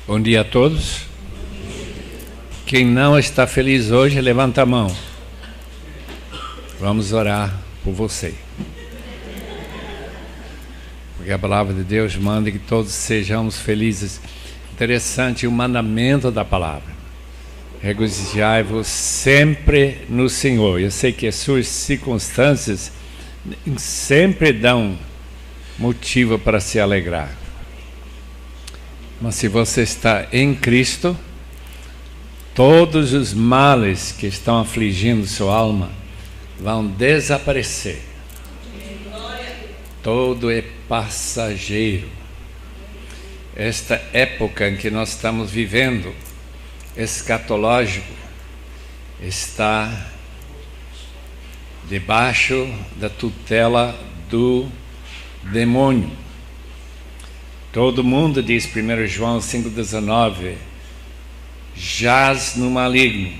Bom dia a todos. Quem não está feliz hoje, levanta a mão. Vamos orar por você. Porque a palavra de Deus manda que todos sejamos felizes. Interessante o mandamento da palavra. Regozijai-vos sempre no Senhor. Eu sei que as suas circunstâncias sempre dão motivo para se alegrar. Mas se você está em Cristo, todos os males que estão afligindo sua alma vão desaparecer. Todo é passageiro. Esta época em que nós estamos vivendo, escatológico, está debaixo da tutela do demônio. Todo mundo, diz 1 João 5,19, jaz no maligno.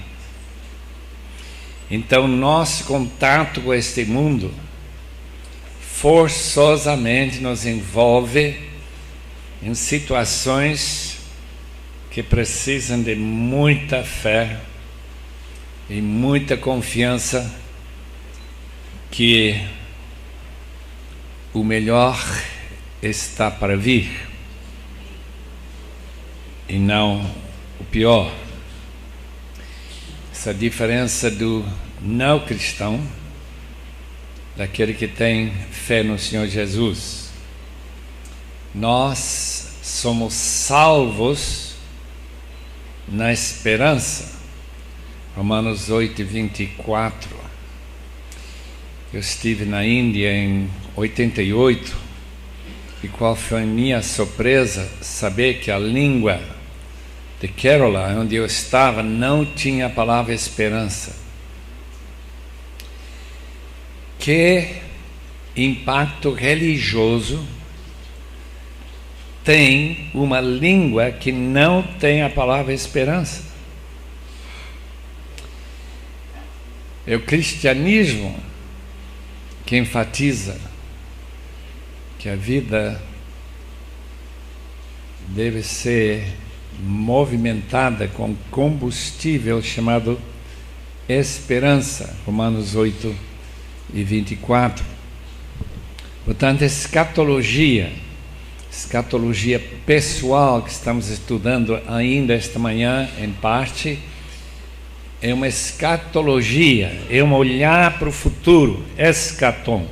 Então, nosso contato com este mundo forçosamente nos envolve em situações que precisam de muita fé e muita confiança que o melhor está para vir e não o pior. Essa diferença do não cristão daquele que tem fé no Senhor Jesus. Nós somos salvos na esperança. Romanos 8:24. Eu estive na Índia em 88 e qual foi a minha surpresa saber que a língua de Kerala, onde eu estava, não tinha a palavra esperança. Que impacto religioso tem uma língua que não tem a palavra esperança? É o cristianismo que enfatiza que a vida deve ser movimentada com combustível chamado esperança. Romanos 8:24. Portanto, escatologia pessoal que estamos estudando ainda esta manhã, em parte, é uma escatologia, é um olhar para o futuro, escatom,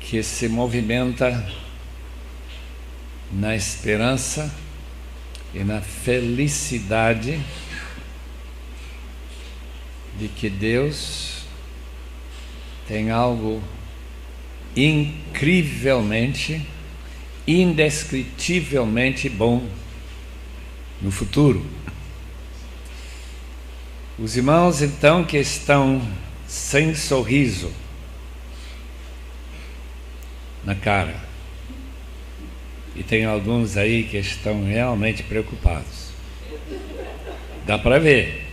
que se movimenta na esperança e na felicidade de que Deus tem algo incrivelmente, indescritivelmente bom no futuro. Os irmãos, então, que estão sem sorriso na cara, e tem alguns aí que estão realmente preocupados, dá para ver,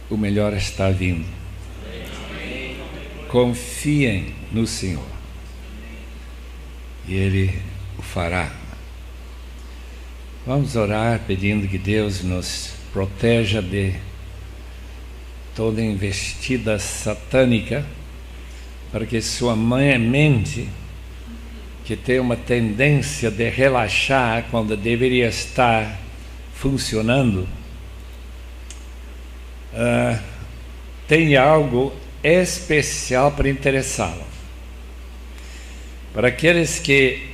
o melhor está vindo. Confiem no Senhor e Ele o fará. Vamos orar pedindo que Deus nos proteja de toda investida satânica, para que sua mente, que tem uma tendência de relaxar quando deveria estar funcionando, tenha algo especial para interessá-lo. Para aqueles que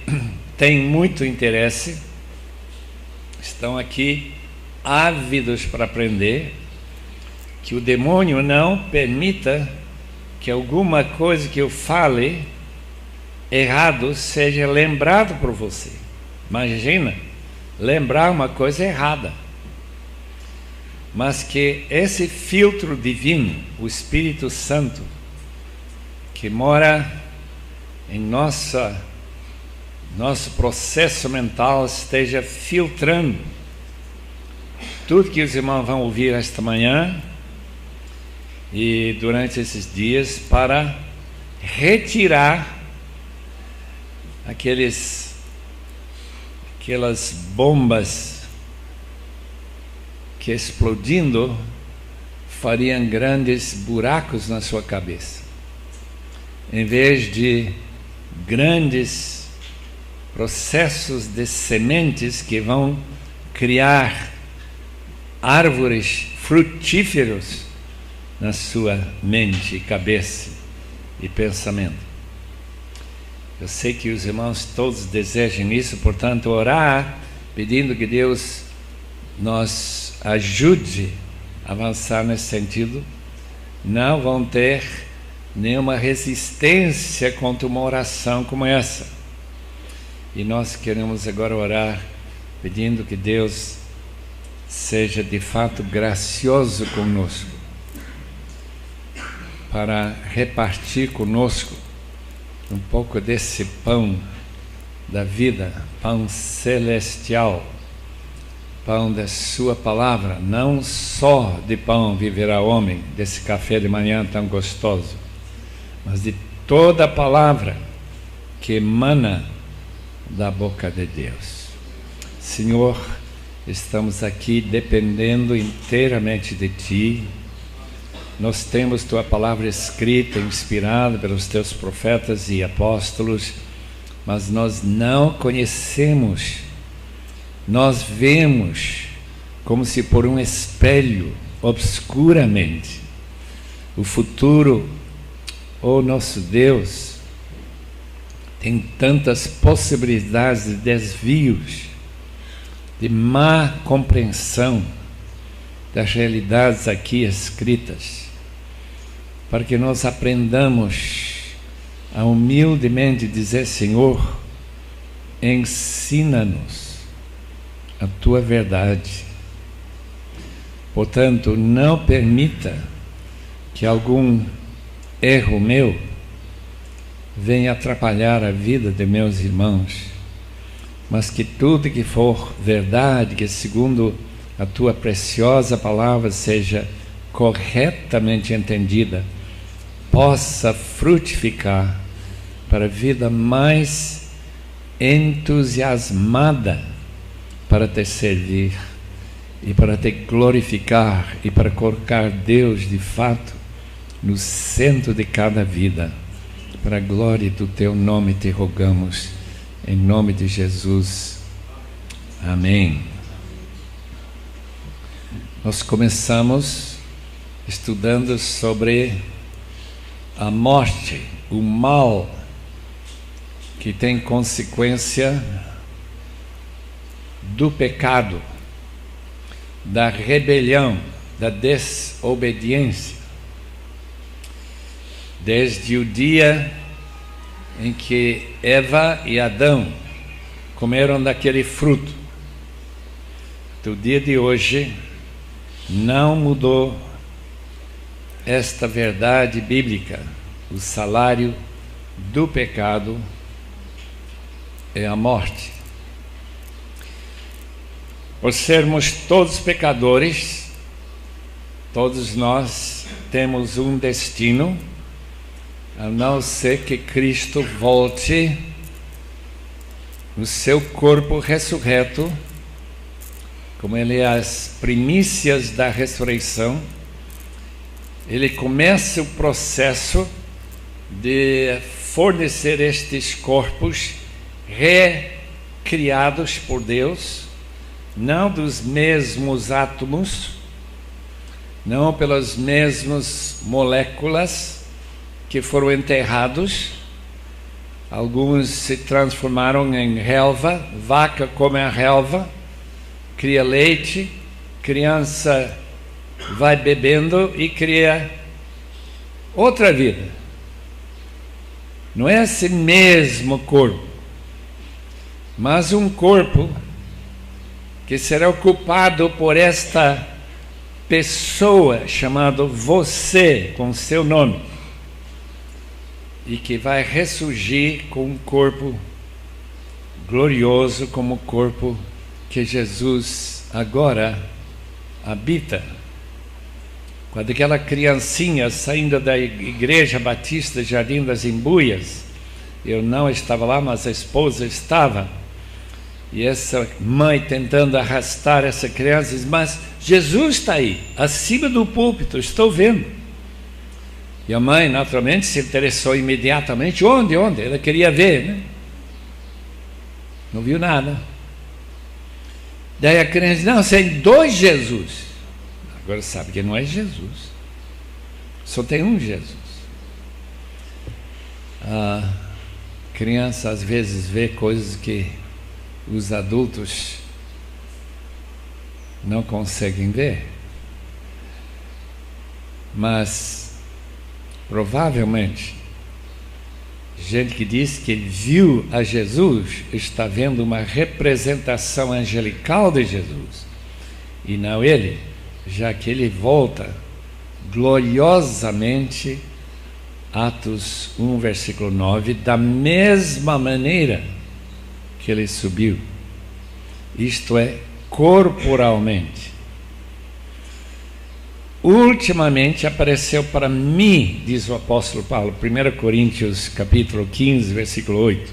têm muito interesse, estão aqui ávidos para aprender, que o demônio não permita que alguma coisa que eu fale errado seja lembrado por você. Imagina, lembrar uma coisa errada. Mas que esse filtro divino, o Espírito Santo, que mora em nosso processo mental, esteja filtrando tudo que os irmãos vão ouvir esta manhã e durante esses dias, para retirar aquelas bombas que explodindo fariam grandes buracos na sua cabeça, em vez de grandes processos de sementes que vão criar árvores frutíferas na sua mente, cabeça e pensamento. Eu sei que os irmãos todos desejam isso, portanto, orar, pedindo que Deus nos ajude a avançar nesse sentido. Não vão ter nenhuma resistência contra uma oração como essa. E nós queremos agora orar, pedindo que Deus seja de fato gracioso conosco, para repartir conosco um pouco desse pão da vida, pão celestial, pão da sua palavra. Não só de pão viverá o homem, desse café de manhã tão gostoso, mas de toda a palavra que emana da boca de Deus. Senhor, estamos aqui dependendo inteiramente de Ti. Nós temos Tua palavra escrita, inspirada pelos Teus profetas e apóstolos, mas nós não conhecemos. Nós vemos como se por um espelho, obscuramente. O futuro, nosso Deus, tem tantas possibilidades de desvios, de má compreensão das realidades aqui escritas, para que nós aprendamos a humildemente dizer: Senhor, ensina-nos a Tua verdade. Portanto, não permita que algum erro meu venha atrapalhar a vida de meus irmãos, mas que tudo que for verdade, que segundo a Tua preciosa palavra seja corretamente entendida, possa frutificar para a vida mais entusiasmada para Te servir e para Te glorificar e para colocar Deus de fato no centro de cada vida. Para a glória do Teu nome te rogamos, em nome de Jesus. Amém. Nós começamos estudando sobre a morte, o mal que tem consequência do pecado, da rebelião, da desobediência. Desde o dia em que Eva e Adão comeram daquele fruto, do dia de hoje, não mudou esta verdade bíblica. O salário do pecado é a morte. Por sermos todos pecadores, todos nós temos um destino, a não ser que Cristo volte no seu corpo ressurreto, como Ele é as primícias da ressurreição. Ele começa o processo de fornecer estes corpos recriados por Deus, não dos mesmos átomos, não pelas mesmas moléculas que foram enterrados. Alguns se transformaram em relva, vaca come a relva, cria leite, criança vai bebendo e cria outra vida. Não é esse mesmo corpo, mas um corpo que será ocupado por esta pessoa chamada você, com seu nome, e que vai ressurgir com um corpo glorioso, como o corpo que Jesus agora habita. Quando aquela criancinha saindo da igreja batista Jardim das Embuias, eu não estava lá, mas a esposa estava, E essa mãe tentando arrastar essa criança diz: mas Jesus está aí, acima do púlpito, estou vendo. E a mãe naturalmente se interessou imediatamente. Onde? Ela queria ver, né? Não viu nada. Daí a criança diz: não, tem 2 Jesus. Agora sabe que não é Jesus, só tem um Jesus. A criança às vezes vê coisas que os adultos não conseguem ver, mas provavelmente gente que diz que viu a Jesus está vendo uma representação angelical de Jesus e não ele, já que ele volta gloriosamente, Atos 1, versículo 9, da mesma maneira que ele subiu, isto é, corporalmente. Ultimamente apareceu para mim, diz o apóstolo Paulo, 1 Coríntios capítulo 15, versículo 8.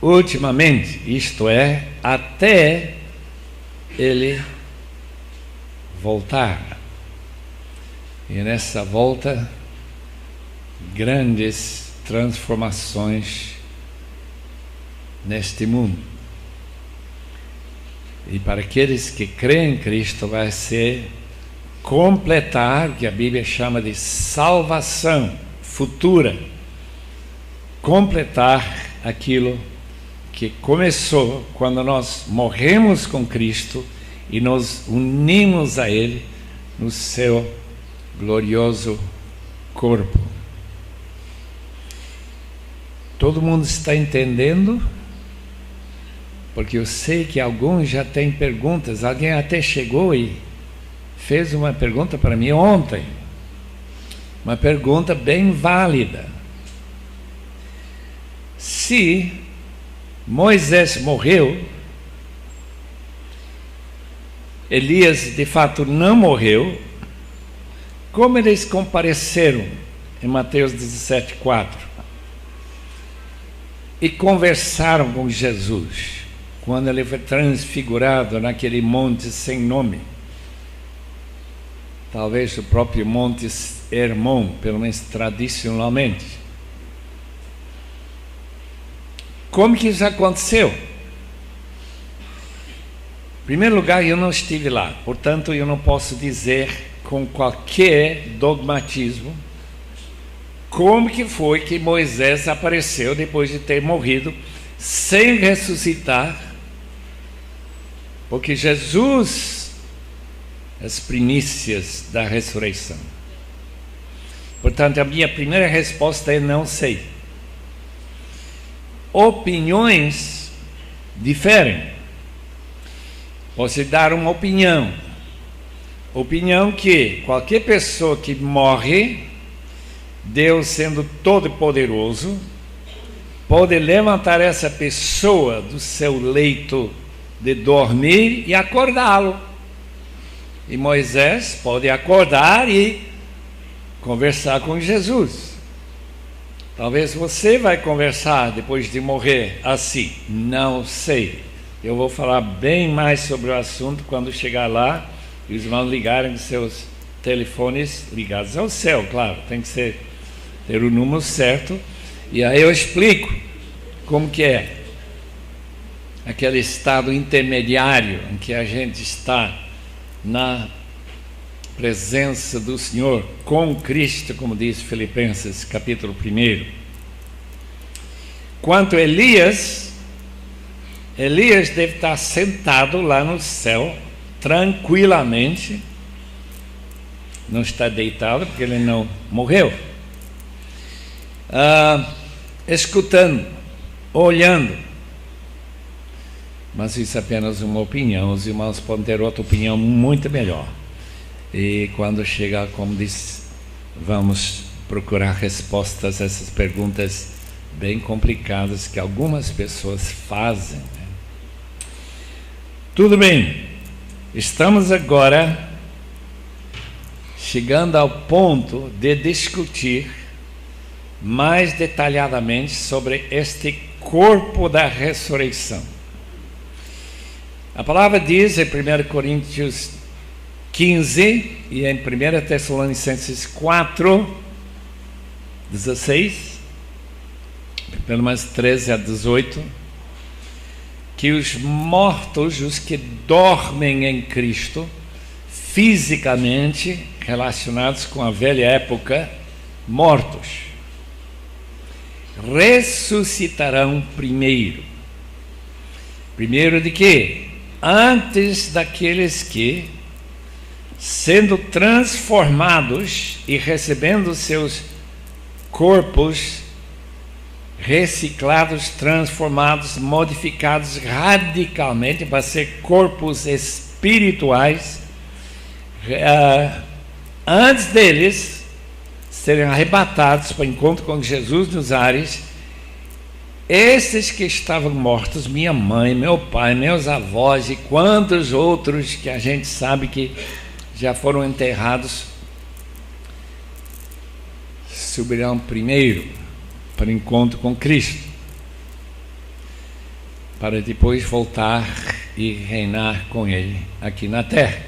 Ultimamente, isto é, até ele voltar. E nessa volta, grandes transformações neste mundo. E para aqueles que creem em Cristo vai ser completar o que a Bíblia chama de salvação futura, completar aquilo que começou quando nós morremos com Cristo e nos unimos a Ele no seu glorioso corpo. Todo mundo está entendendo? Porque eu sei que alguns já têm perguntas. Alguém até chegou e fez uma pergunta para mim ontem. Uma pergunta bem válida. Se Moisés morreu, Elias de fato não morreu, como eles compareceram em Mateus 17:4 e conversaram com Jesus quando ele foi transfigurado naquele monte sem nome, talvez o próprio monte Hermon, pelo menos tradicionalmente. Como que isso aconteceu? Em primeiro lugar, eu não estive lá, portanto eu não posso dizer com qualquer dogmatismo como que foi que Moisés apareceu depois de ter morrido sem ressuscitar, porque Jesus, as primícias da ressurreição. Portanto, a minha primeira resposta é não sei. Opiniões diferem. Posso dar uma opinião que qualquer pessoa que morre, Deus sendo todo-poderoso, pode levantar essa pessoa do seu leito de dormir e acordá-lo. E Moisés pode acordar e conversar com Jesus. Talvez você vai conversar depois de morrer assim, não sei. Eu vou falar bem mais sobre o assunto quando chegar lá e os irmãos ligarem seus telefones ligados ao céu, claro, tem que ter o número certo, e aí eu explico como que é aquele estado intermediário em que a gente está na presença do Senhor com Cristo, como diz Filipenses capítulo 1. Quanto a Elias deve estar sentado lá no céu tranquilamente, não está deitado porque ele não morreu, escutando, olhando. Mas isso é apenas uma opinião. Os irmãos podem ter outra opinião muito melhor. E quando chegar, como disse, vamos procurar respostas a essas perguntas bem complicadas que algumas pessoas fazem, né? Tudo bem, estamos agora chegando ao ponto de discutir mais detalhadamente sobre este corpo da ressurreição. A palavra diz em 1 Coríntios 15 e em 1 Tessalonicenses 4, 16, pelo menos 13 a 18, que os mortos, os que dormem em Cristo, fisicamente relacionados com a velha época, mortos, ressuscitarão primeiro. Primeiro de quê? Antes daqueles que, sendo transformados e recebendo seus corpos reciclados, transformados, modificados radicalmente para ser corpos espirituais, antes deles serem arrebatados para o encontro com Jesus nos ares, esses que estavam mortos, minha mãe, meu pai, meus avós e quantos outros que a gente sabe que já foram enterrados, subirão primeiro para o encontro com Cristo, para depois voltar e reinar com Ele aqui na terra.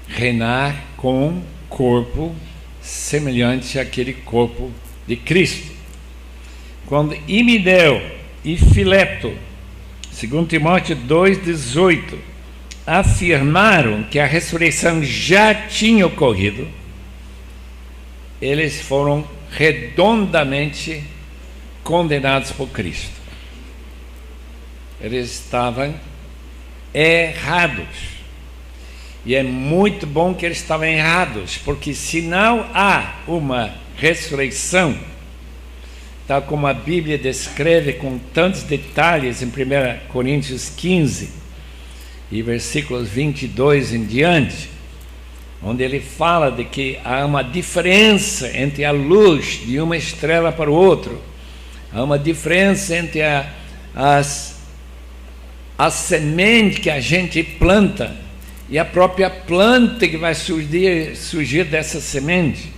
Reinar com um corpo semelhante àquele corpo de Cristo. Quando Himeneu e Fileto, 2 Timóteo 2,18, afirmaram que a ressurreição já tinha ocorrido, eles foram redondamente condenados por Cristo. Eles estavam errados. E é muito bom que eles estavam errados, porque se não há uma ressurreição, tal como a Bíblia descreve com tantos detalhes em 1 Coríntios 15 e versículos 22 em diante, onde ele fala de que há uma diferença entre a luz de uma estrela para o outro, há uma diferença entre a semente que a gente planta e a própria planta que vai surgir dessa semente,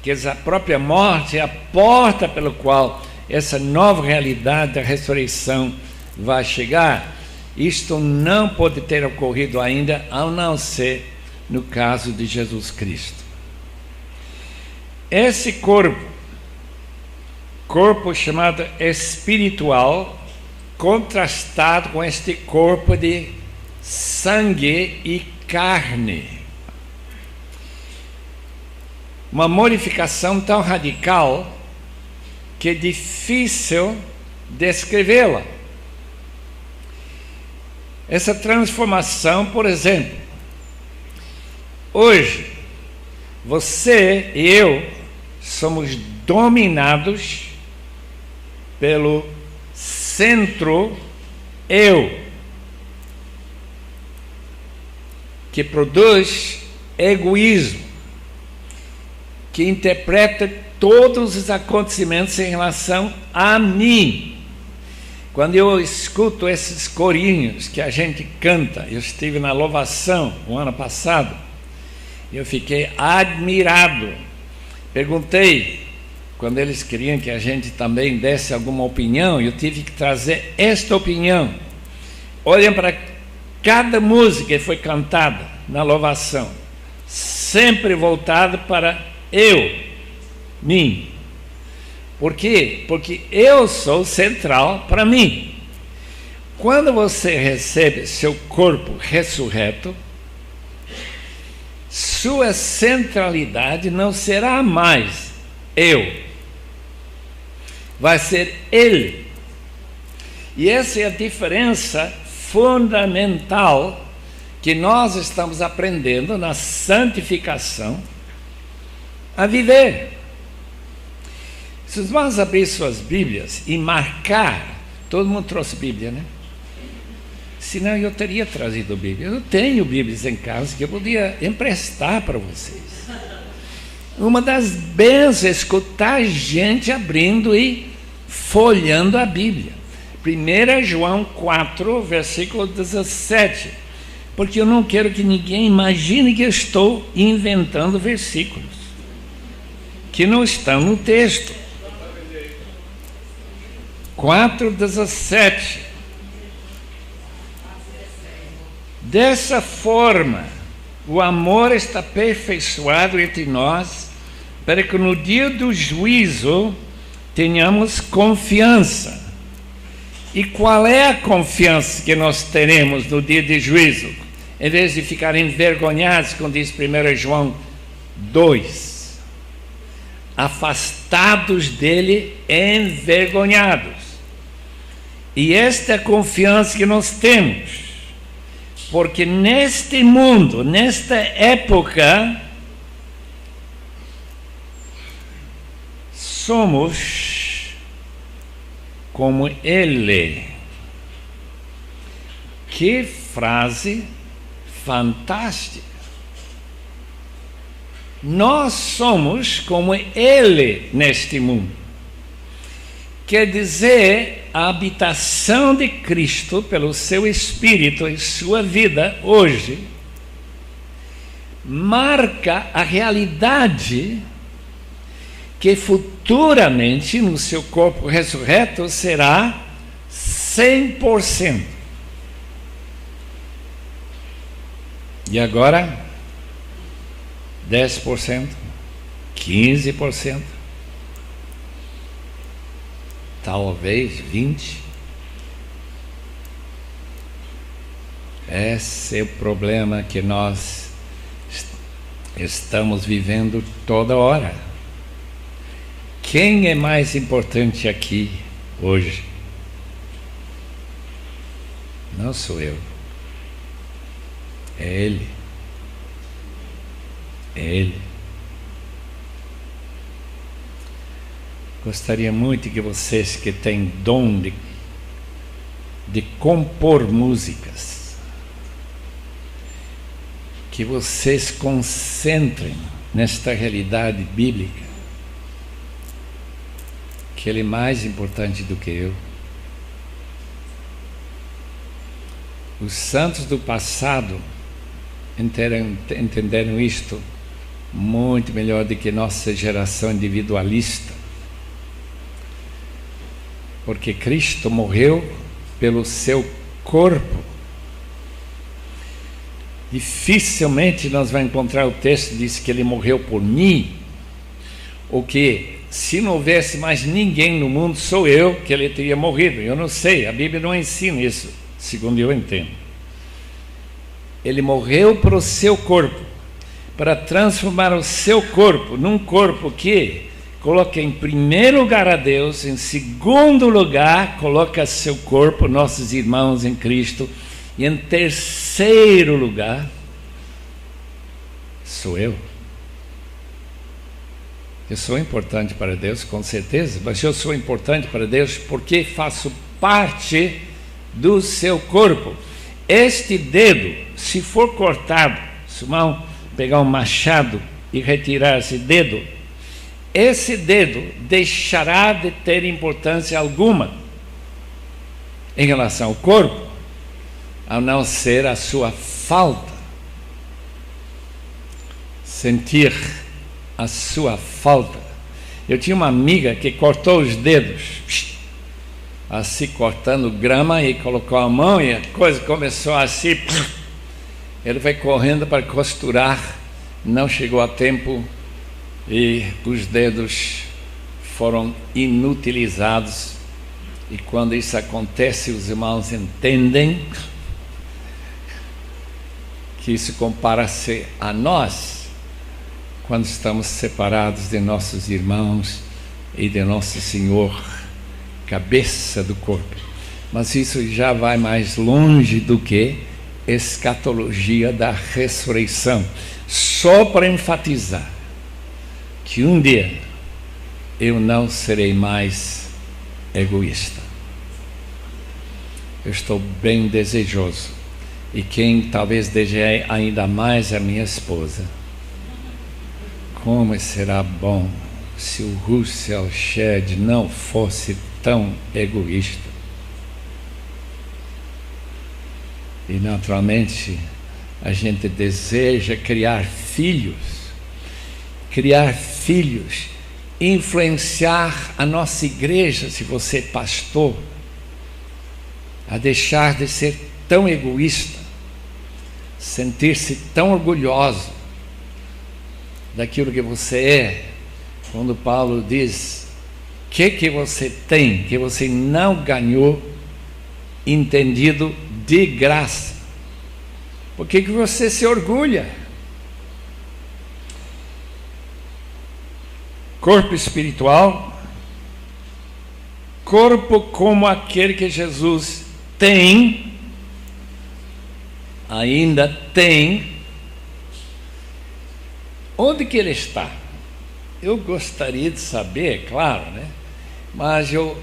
que a própria morte é a porta pela qual essa nova realidade da ressurreição vai chegar. Isto não pode ter ocorrido ainda, a não ser no caso de Jesus Cristo. Esse corpo chamado espiritual, contrastado com este corpo de sangue e carne. Uma modificação tão radical que é difícil descrevê-la. Essa transformação, por exemplo, hoje, você e eu somos dominados pelo centro eu, que produz egoísmo, que interpreta todos os acontecimentos em relação a mim. Quando eu escuto esses corinhos que a gente canta, eu estive na louvação o ano passado, eu fiquei admirado. Perguntei, quando eles queriam que a gente também desse alguma opinião, eu tive que trazer esta opinião. Olhem para cada música que foi cantada na louvação, sempre voltado para eu, mim. Por quê? Porque eu sou central para mim. Quando você recebe seu corpo ressurreto, sua centralidade não será mais eu, vai ser ele. E essa é a diferença fundamental que nós estamos aprendendo na santificação a viver. Se os irmãos abrirem suas Bíblias e marcar, todo mundo trouxe Bíblia, né? Senão eu teria trazido Bíblia. Eu tenho Bíblias em casa que eu podia emprestar para vocês. Uma das bênçãos é escutar gente abrindo e folhando a Bíblia. 1 João 4, versículo 17. Porque eu não quero que ninguém imagine que eu estou inventando versículos que não estão no texto. 4:17. Dessa forma, o amor está aperfeiçoado entre nós, para que no dia do juízo tenhamos confiança. E qual é a confiança que nós teremos no dia de juízo? Em vez de ficar envergonhados, como diz 1 João 2, afastados dele, envergonhados. E esta é a confiança que nós temos, porque neste mundo, nesta época, somos como Ele. Que frase fantástica! Nós somos como Ele neste mundo. Quer dizer, a habitação de Cristo pelo seu Espírito em sua vida hoje marca a realidade que futuramente no seu corpo ressurreto será 100%. E agora 10%, 15%, talvez 20%. Esse é o problema que nós estamos vivendo toda hora. Quem é mais importante aqui hoje? Não sou eu. É Ele. É Ele. Gostaria muito que vocês que têm dom de compor músicas, que vocês concentrem nesta realidade bíblica, que Ele é mais importante do que eu. Os santos do passado entenderam isto muito melhor do que nossa geração individualista, porque Cristo morreu pelo seu corpo. Dificilmente nós vamos encontrar o texto que diz que Ele morreu por mim, ou que se não houvesse mais ninguém no mundo, sou eu que Ele teria morrido. Eu não sei, a Bíblia não ensina isso, segundo eu entendo. Ele morreu para o seu corpo, para transformar o seu corpo num corpo que coloca em primeiro lugar a Deus, em segundo lugar coloca seu corpo, nossos irmãos em Cristo, e em terceiro lugar sou eu. Eu sou importante para Deus, com certeza, mas eu sou importante para Deus porque faço parte do seu corpo. Este dedo, se for cortado, se o irmão pegar um machado e retirar esse dedo deixará de ter importância alguma em relação ao corpo, a não ser a sua falta. Sentir a sua falta. Eu tinha uma amiga que cortou os dedos, assim cortando grama, e colocou a mão e a coisa começou assim. Ele foi correndo para costurar, não chegou a tempo e os dedos foram inutilizados. E quando isso acontece, os irmãos entendem que isso compara-se a nós quando estamos separados de nossos irmãos e de nosso Senhor, cabeça do corpo. Mas isso já vai mais longe do que escatologia da ressurreição. Só para enfatizar que um dia eu não serei mais egoísta. Eu estou bem desejoso, e quem talvez deseje ainda mais a minha esposa. Como será bom se o Russell Shedd não fosse tão egoísta. E naturalmente a gente deseja criar filhos influenciar a nossa igreja, se você é pastor, a deixar de ser tão egoísta, sentir-se tão orgulhoso daquilo que você é, quando Paulo diz: que você tem, que você não ganhou, entendido de graça? Por que você se orgulha? Corpo espiritual, corpo como aquele que Jesus tem, ainda tem. Onde que ele está? Eu gostaria de saber, claro, né? Mas eu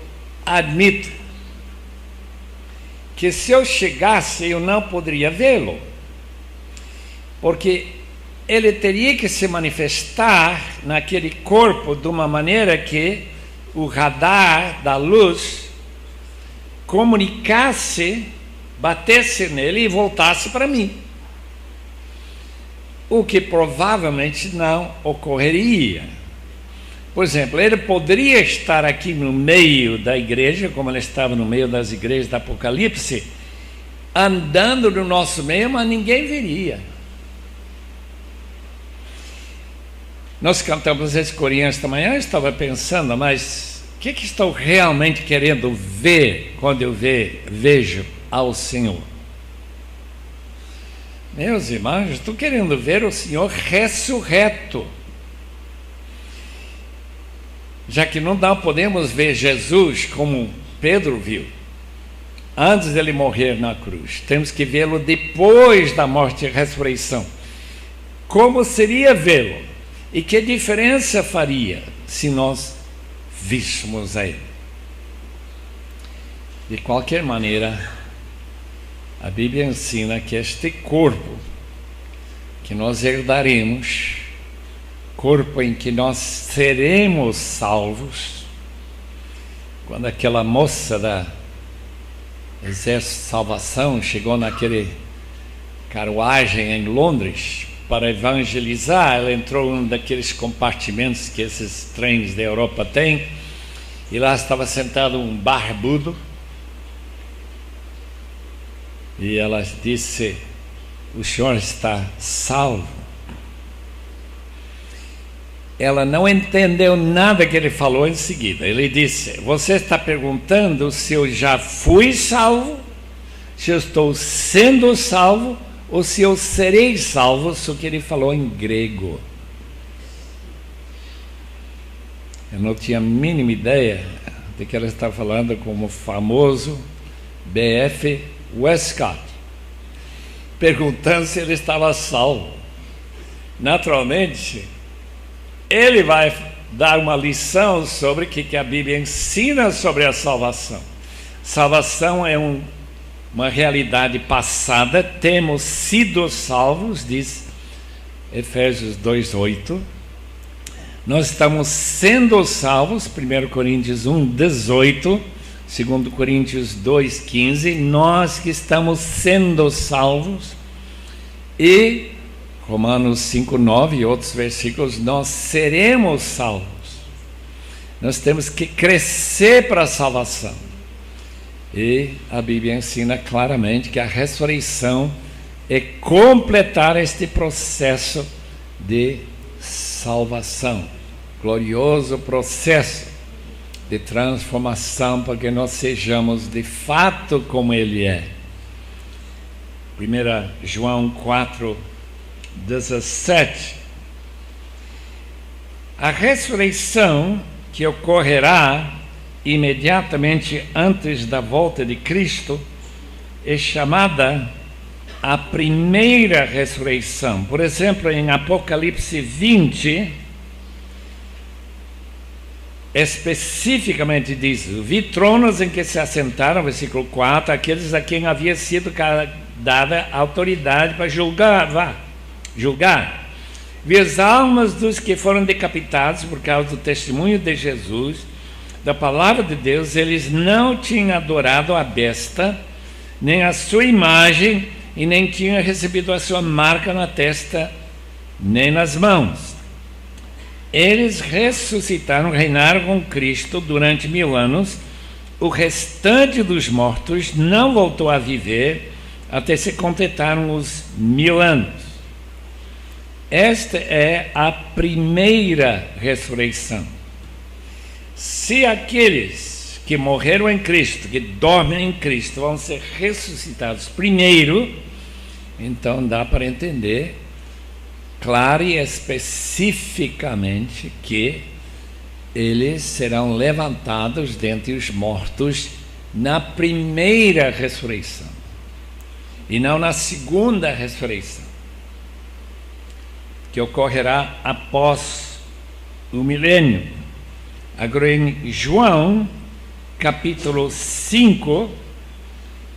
admito que se eu chegasse eu não poderia vê-lo, porque ele teria que se manifestar naquele corpo de uma maneira que o radar da luz comunicasse, batesse nele e voltasse para mim, o que provavelmente não ocorreria. Por exemplo, ele poderia estar aqui no meio da igreja, como ele estava no meio das igrejas do Apocalipse, andando no nosso meio, mas ninguém veria. Nós cantamos esse corinho esta manhã, eu estava pensando, mas o que estou realmente querendo ver quando eu vejo ao Senhor? Meus irmãos, estou querendo ver o Senhor ressurreto. Já que não podemos ver Jesus como Pedro viu, antes dele morrer na cruz, temos que vê-lo depois da morte e ressurreição. Como seria vê-lo? E que diferença faria se nós víssemos a Ele? De qualquer maneira, a Bíblia ensina que este corpo que nós herdaremos, corpo em que nós seremos salvos, quando aquela moça da Exército de Salvação chegou naquele carruagem em Londres para evangelizar, ela entrou em um daqueles compartimentos que esses trens da Europa têm, e lá estava sentado um barbudo, e ela disse: o senhor está salvo? Ela não entendeu nada que ele falou em seguida. Ele disse: você está perguntando se eu já fui salvo, se eu estou sendo salvo, ou se eu serei salvo? Isso que ele falou em grego. Eu não tinha a mínima ideia de que ela estava falando como o famoso B.F. Westcott, perguntando se ele estava salvo. Naturalmente, ele vai dar uma lição sobre o que a Bíblia ensina sobre a salvação. Salvação é uma realidade passada, temos sido salvos, diz Efésios 2:8. Nós estamos sendo salvos, 1 Coríntios 1:18, 2 Coríntios 2:15, nós que estamos sendo salvos, e Romanos 5:9 e outros versículos, nós seremos salvos. Nós temos que crescer para a salvação. E a Bíblia ensina claramente que a ressurreição é completar este processo de salvação, glorioso processo de transformação, para que nós sejamos de fato como Ele é. 1 João 4:17. A ressurreição que ocorrerá imediatamente antes da volta de Cristo é chamada a primeira ressurreição. Por exemplo, em Apocalipse 20, especificamente diz: vi tronos em que se assentaram, versículo 4, aqueles a quem havia sido dada autoridade para julgar. Vi as almas dos que foram decapitados por causa do testemunho de Jesus, da palavra de Deus. Eles não tinham adorado a besta, nem a sua imagem, e nem tinham recebido a sua marca na testa, nem nas mãos. Eles ressuscitaram, reinaram com Cristo durante 1000 anos. O restante dos mortos não voltou a viver até se completaram os 1000 anos. Esta é a primeira ressurreição. Se aqueles que morreram em Cristo, que dormem em Cristo, vão ser ressuscitados primeiro, então dá para entender claro e especificamente que eles serão levantados dentre os mortos na primeira ressurreição e não na segunda ressurreição, que ocorrerá após o milênio. Agora em João capítulo 5,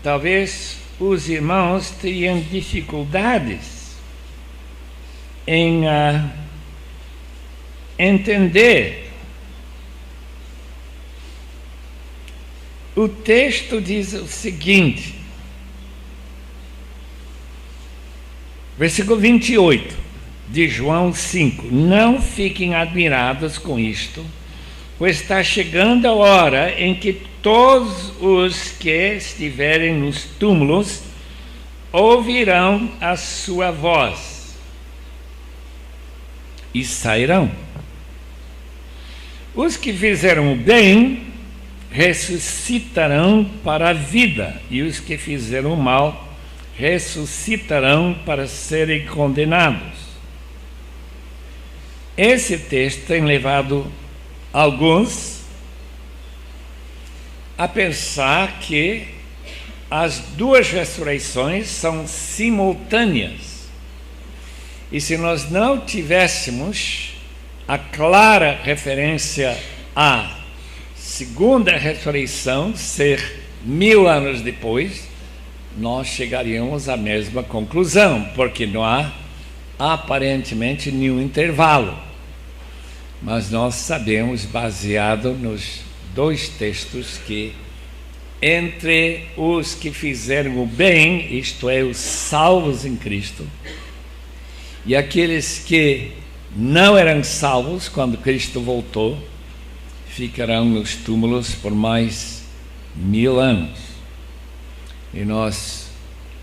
talvez os irmãos teriam dificuldades em entender. O texto diz o seguinte, versículo 28 de João 5: Não fiquem admirados com isto, pois está chegando a hora em que todos os que estiverem nos túmulos ouvirão a sua voz e sairão. Os que fizeram o bem ressuscitarão para a vida, e os que fizeram o mal ressuscitarão para serem condenados. Esse texto tem levado alguns a pensar que as duas ressurreições são simultâneas. E se nós não tivéssemos a clara referência à segunda ressurreição ser 1000 anos depois, nós chegaríamos à mesma conclusão, porque não há aparentemente nenhum intervalo. Mas nós sabemos, baseado nos dois textos, que entre os que fizeram o bem, isto é, os salvos em Cristo, e aqueles que não eram salvos quando Cristo voltou, ficarão nos túmulos por mais 1000 anos. E nós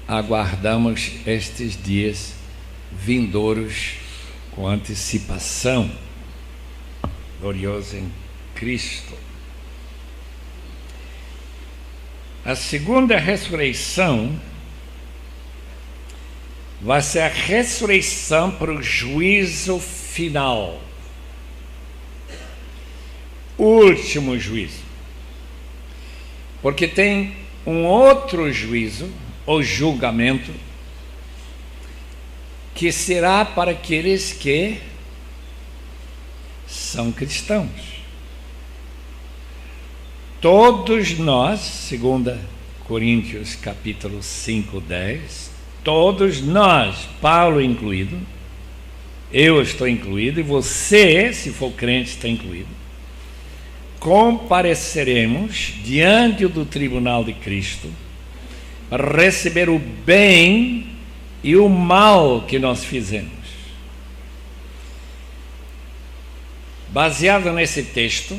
aguardamos estes dias vindouros com antecipação. Glorioso em Cristo. A segunda ressurreição vai ser a ressurreição para o juízo final, o último juízo, porque tem um outro juízo, ou julgamento, que será para aqueles que são cristãos. Todos nós, segundo Coríntios capítulo 5, 10, todos nós, Paulo incluído, eu estou incluído, e você, se for crente, está incluído, compareceremos diante do tribunal de Cristo para receber o bem e o mal que nós fizemos. Baseado nesse texto,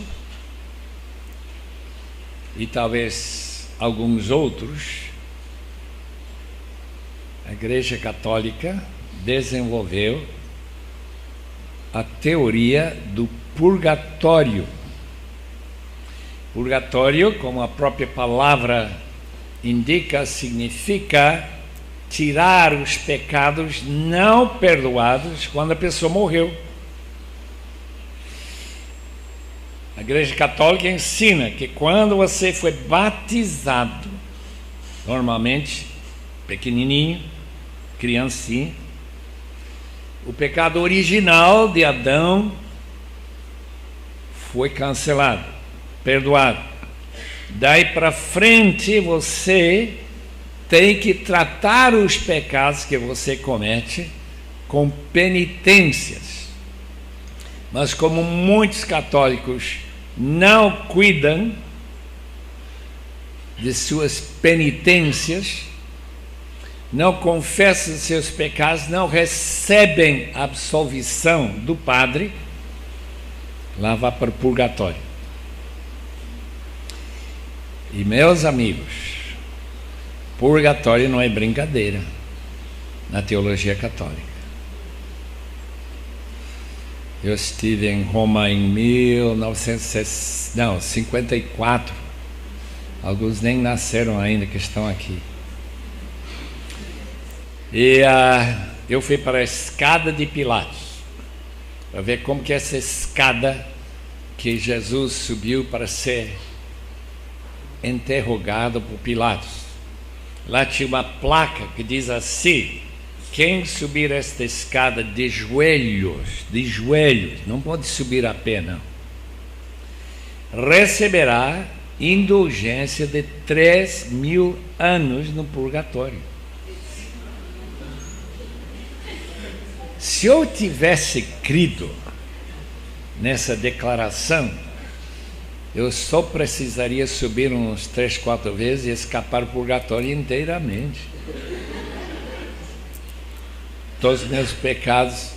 e talvez alguns outros, a Igreja Católica desenvolveu a teoria do purgatório. Purgatório, como a própria palavra indica, significa tirar os pecados não perdoados quando a pessoa morreu. A Igreja Católica ensina que quando você foi batizado, normalmente pequenininho, criancinha, o pecado original de Adão foi cancelado, perdoado. Daí para frente você tem que tratar os pecados que você comete com penitências. Mas como muitos católicos não cuidam de suas penitências, não confessam seus pecados, não recebem a absolvição do padre, lá vai para o purgatório. E meus amigos, purgatório não é brincadeira na teologia católica. Eu estive em Roma em 1954. Alguns nem nasceram ainda que estão aqui. E eu fui para a escada de Pilatos, para ver como que essa escada que Jesus subiu para ser interrogado por Pilatos. Lá tinha uma placa que diz assim: quem subir esta escada de joelhos, não pode subir a pé, não, receberá indulgência de 3.000 anos no purgatório. Se eu tivesse crido nessa declaração, eu só precisaria subir uns 3, 4 vezes e escapar do purgatório inteiramente. Todos os meus pecados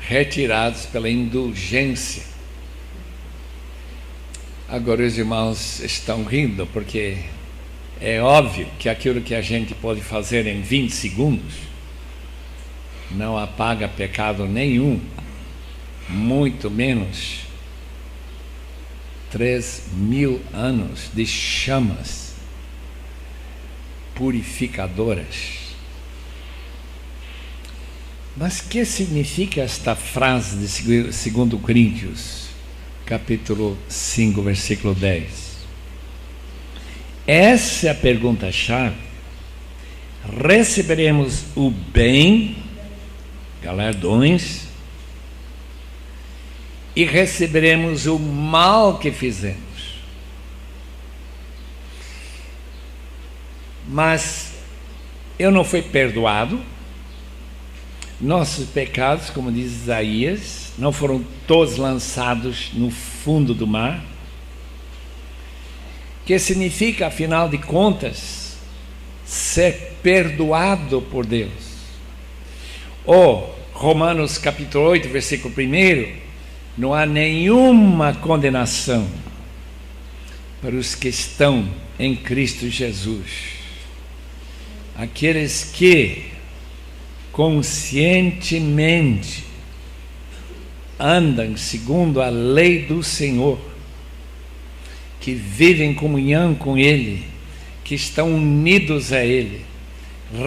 retirados pela indulgência. Agora os irmãos estão rindo, porque é óbvio que aquilo que a gente pode fazer em 20 segundos não apaga pecado nenhum, muito menos 3.000 anos de chamas purificadoras. Mas o que significa esta frase de 2 Coríntios, capítulo 5, versículo 10? Essa é a pergunta-chave. Receberemos o bem, galardões, e receberemos o mal que fizemos. Mas eu não fui perdoado. Nossos pecados, como diz Isaías, não foram todos lançados no fundo do mar. Que significa, afinal de contas, ser perdoado por Deus. Ou Romanos capítulo 8, versículo 1, não há nenhuma condenação para os que estão em Cristo Jesus. Aqueles que conscientemente andam segundo a lei do Senhor, que vivem em comunhão com Ele, que estão unidos a Ele,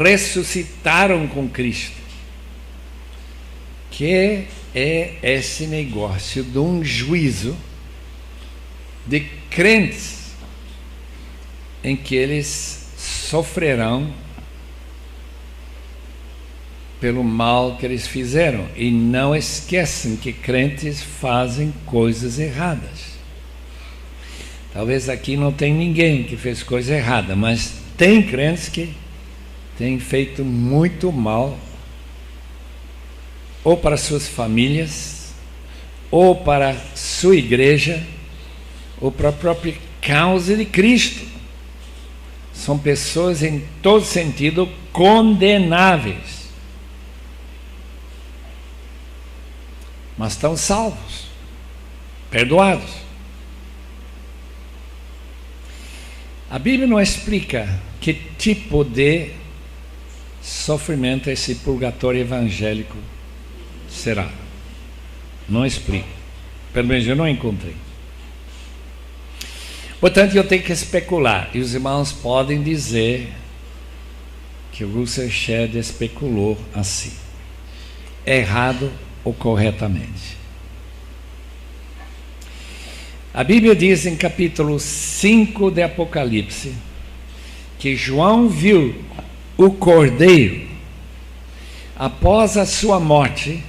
ressuscitaram com Cristo. Que é esse negócio de um juízo de crentes em que eles sofrerão pelo mal que eles fizeram. E não esqueçam que crentes fazem coisas erradas. Talvez aqui não tem ninguém que fez coisa errada, mas tem crentes que têm feito muito mal, ou para suas famílias, ou para sua igreja, ou para a própria causa de Cristo. São pessoas em todo sentido condenáveis, mas estão salvos, perdoados. A Bíblia não explica que tipo de sofrimento esse purgatório evangélico será. Não explica. Pelo menos eu não encontrei. Portanto, eu tenho que especular. E os irmãos podem dizer que o Russell Shedd especulou assim, errado ou corretamente. A Bíblia diz em capítulo 5 de Apocalipse que João viu o Cordeiro após a sua morte,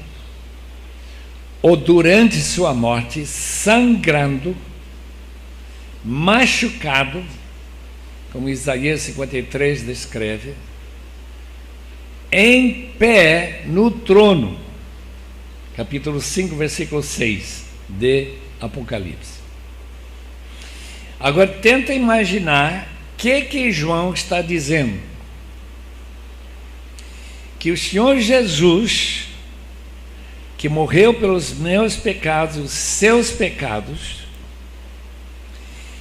ou durante sua morte, sangrando, machucado, como Isaías 53 descreve, em pé no trono. Capítulo 5, versículo 6 de Apocalipse. Agora tenta imaginar o que João está dizendo. Que o Senhor Jesus, que morreu pelos meus pecados, os seus pecados,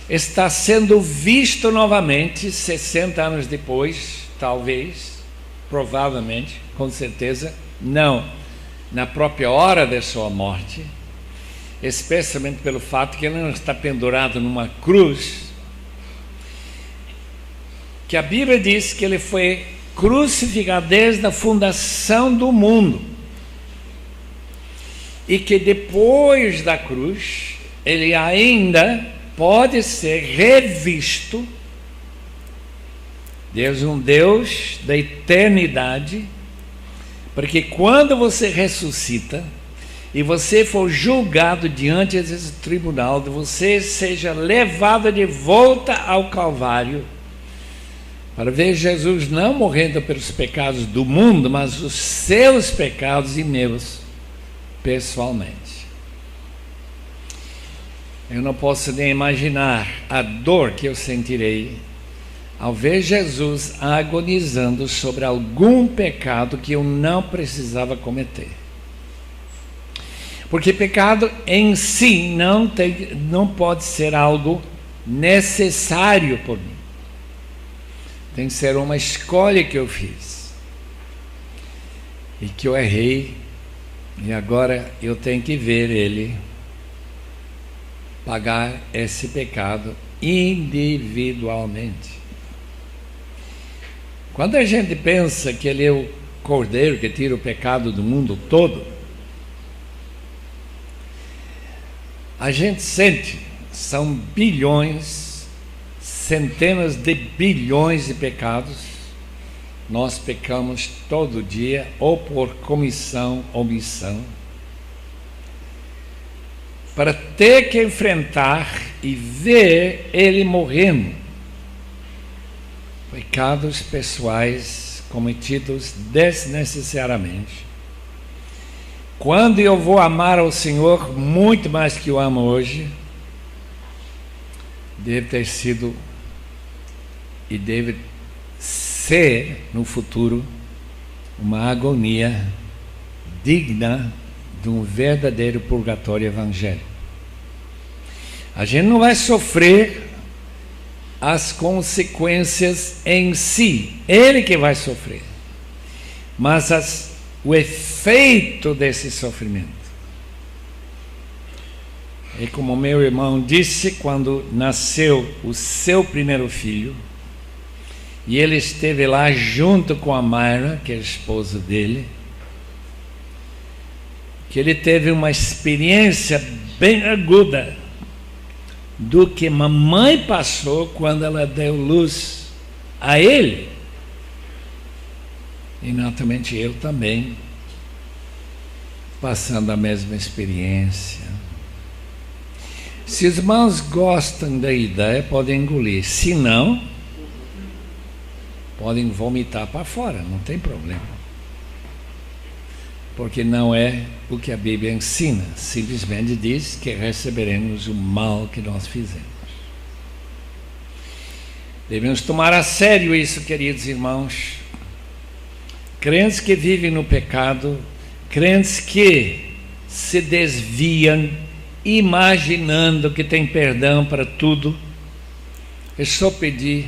está sendo visto novamente 60 anos depois, talvez, provavelmente, com certeza, não na própria hora da sua morte, especialmente pelo fato que ele não está pendurado numa cruz, que a Bíblia diz que ele foi crucificado desde a fundação do mundo, e que depois da cruz ele ainda pode ser revisto. Deus é um Deus da eternidade, porque quando você ressuscita e você for julgado diante desse tribunal, você seja levado de volta ao Calvário, para ver Jesus não morrendo pelos pecados do mundo, mas os seus pecados e meus, pessoalmente. Eu não posso nem imaginar a dor que eu sentirei ao ver Jesus agonizando sobre algum pecado que eu não precisava cometer. Porque pecado em si não pode ser algo necessário por mim. Tem que ser uma escolha que eu fiz e que eu errei, e agora eu tenho que ver ele pagar esse pecado individualmente. Quando a gente pensa que ele é o Cordeiro que tira o pecado do mundo todo, a gente sente, são bilhões, centenas de bilhões de pecados. Nós pecamos todo dia, ou por comissão, omissão, para ter que enfrentar e ver ele morrendo. Pecados pessoais cometidos desnecessariamente. Quando eu vou amar ao Senhor muito mais que eu amo hoje, deve ter sido e deve ser no futuro uma agonia digna de um verdadeiro purgatório evangélico. A gente não vai sofrer as consequências em si, ele que vai sofrer, mas o efeito desse sofrimento. E como meu irmão disse, quando nasceu o seu primeiro filho, e ele esteve lá junto com a Mayra, que é a esposa dele, que ele teve uma experiência bem aguda do que mamãe passou quando ela deu luz a ele. E naturalmente eu também, passando a mesma experiência. Se os irmãos gostam da ideia, podem engolir. Se não, podem vomitar para fora, não tem problema. Porque não é o que a Bíblia ensina. Simplesmente diz que receberemos o mal que nós fizemos. Devemos tomar a sério isso, queridos irmãos. Crentes que vivem no pecado, crentes que se desviam, imaginando que tem perdão para tudo, é só pedir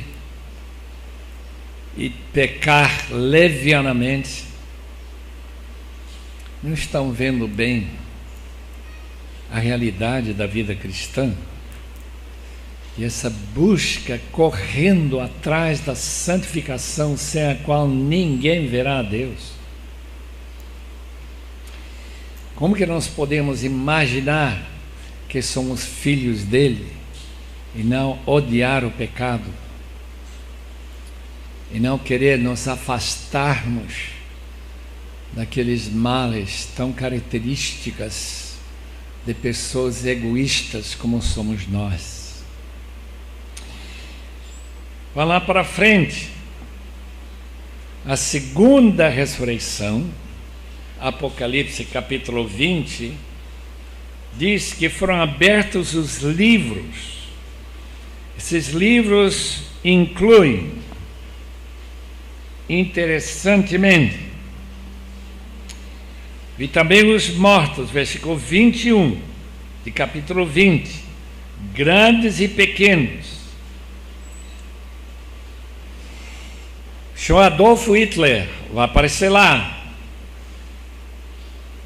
e pecar levianamente, não estão vendo bem a realidade da vida cristã, e essa busca correndo atrás da santificação, sem a qual ninguém verá a Deus. Como que nós podemos imaginar que somos filhos dele e não odiar o pecado e não querer nos afastarmos daqueles males tão características de pessoas egoístas como somos nós? Vá lá para frente. A segunda ressurreição, Apocalipse capítulo 20, diz que foram abertos os livros. Esses livros incluem, interessantemente, Vi também os mortos, versículo 21, de capítulo 20, grandes e pequenos. Senhor Adolfo Hitler vai aparecer lá.